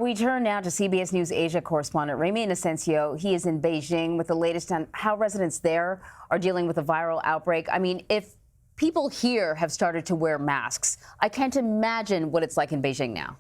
We turn now to CBS News Asia correspondent Ramy Inocencio. He is in Beijing with the latest on how residents there are dealing with a viral outbreak. I mean, if people here have started to wear masks, I can't imagine what it's like in Beijing now.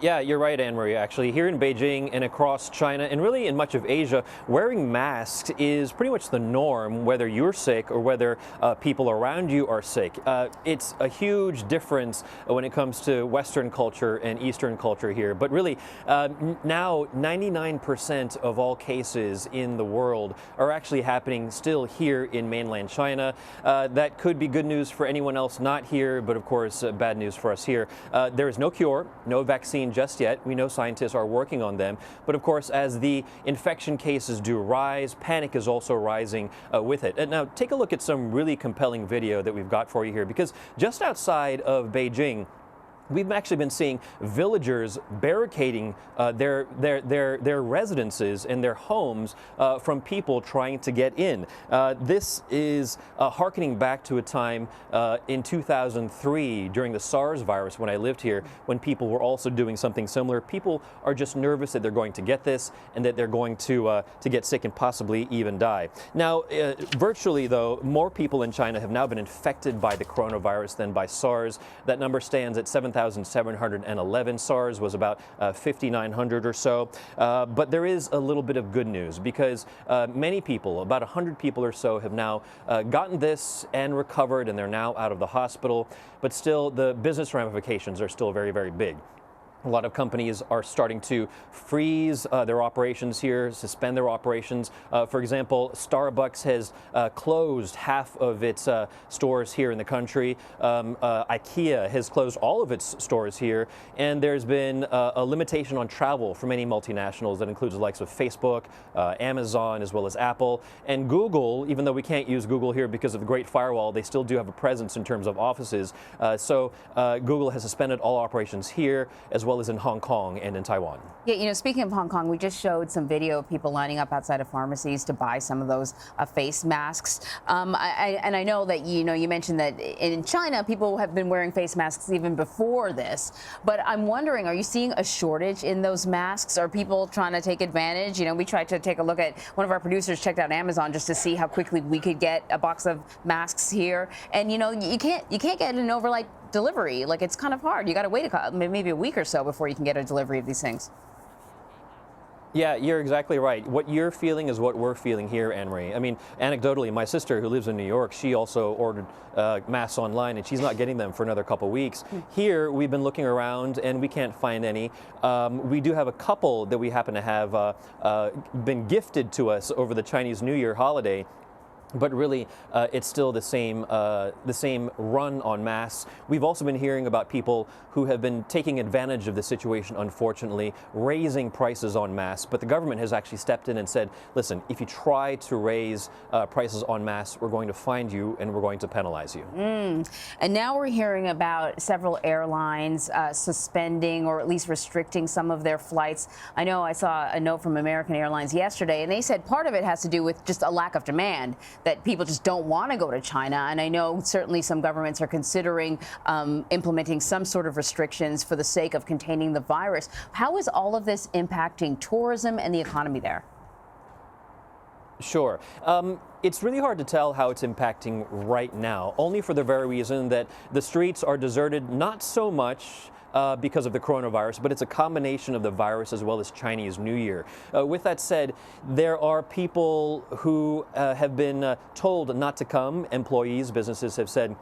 Yeah, you're right, Anne-Marie. Actually, here in Beijing and across China and really in much of Asia, wearing masks is pretty much the norm, whether you're sick or whether people around you are sick. It's a huge difference when it comes to Western culture and Eastern culture here. But really, now 99% of all cases in the world are actually happening still here in mainland China. That could be good news for anyone else not here, but of course, bad news for us here. There is no cure, no vaccine just yet. We know scientists are working on them. But of course, as the infection cases do rise, panic is also rising with it. And now take a look at some really compelling video that we've got for you here, because just outside of Beijing, we've actually been seeing villagers barricading their residences and their homes from people trying to get in. This is hearkening back to a time in 2003 during the SARS virus when I lived here, when people were also doing something similar. People are just nervous that they're going to get this and that they're going to get sick and possibly even die. Now, virtually though, more people in China have now been infected by the coronavirus than by SARS. That number stands at 7,711. SARS was about 5,900 or so. But there is a little bit of good news, because many people, about 100 people or so, have now gotten this and recovered, and they're now out of the hospital. But still, the business ramifications are still very, very big. A lot of companies are starting to freeze their operations here, suspend their operations. For example, Starbucks has closed half of its stores here in the country. IKEA has closed all of its stores here. And there's been a limitation on travel for many multinationals that includes the likes of Facebook, Amazon, as well as Apple. And Google, even though we can't use Google here because of the Great Firewall, they still do have a presence in terms of offices. So Google has suspended all operations here, as well as in Hong Kong and in Taiwan. Yeah, you know, speaking of Hong Kong, we just showed some video of people lining up outside of pharmacies to buy some of those face masks. And I know that, you mentioned that in China, people have been wearing face masks even before this. But I'm wondering, are you seeing a shortage in those masks? Are people trying to take advantage? You know, we tried to take a look at, one of our producers checked out Amazon just to see how quickly we could get a box of masks here. And, you can't get an overnight delivery. Like, it's kind of hard. You got to wait maybe a week or so before you can get a delivery of these things. Yeah, you're exactly right. What you're feeling is what we're feeling here, Anne-Marie. I mean, anecdotally, my sister who lives in New York, she also ordered masks online, and she's not getting them for another couple weeks. Here, we've been looking around, and we can't find any. We do have a couple that we happen to have been gifted to us over the Chinese New Year holiday. But really, it's still the same run on masks. We've also been hearing about people who have been taking advantage of the situation, unfortunately, raising prices on masks. But the government has actually stepped in and said, listen, if you try to raise prices on masks, we're going to find you and we're going to penalize you. And now we're hearing about several airlines suspending or at least restricting some of their flights. I know I saw a note from American Airlines yesterday, and they said part of it has to do with just a lack of demand, that people just don't want to go to China. And I know certainly some governments are considering implementing some sort of restrictions for the sake of containing the virus. How is all of this impacting tourism and the economy there? Sure. It's really hard to tell how it's impacting right now, only for the very reason that the streets are deserted, not so much because of the coronavirus, but it's a combination of the virus as well as Chinese New Year. With that said, there are people who have been told not to come. Employees, businesses have said,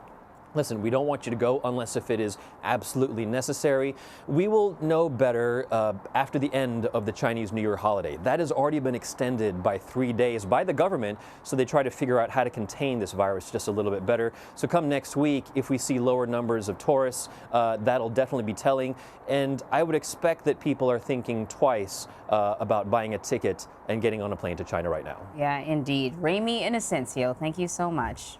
listen, we don't want you to go unless if it is absolutely necessary. We will know better after the end of the Chinese New Year holiday. That has already been extended by 3 days by the government, so they try to figure out how to contain this virus just a little bit better. So come next week, if we see lower numbers of tourists, that'll definitely be telling. And I would expect that people are thinking twice about buying a ticket and getting on a plane to China right now. Yeah, indeed. Ramy Inocencio, thank you so much.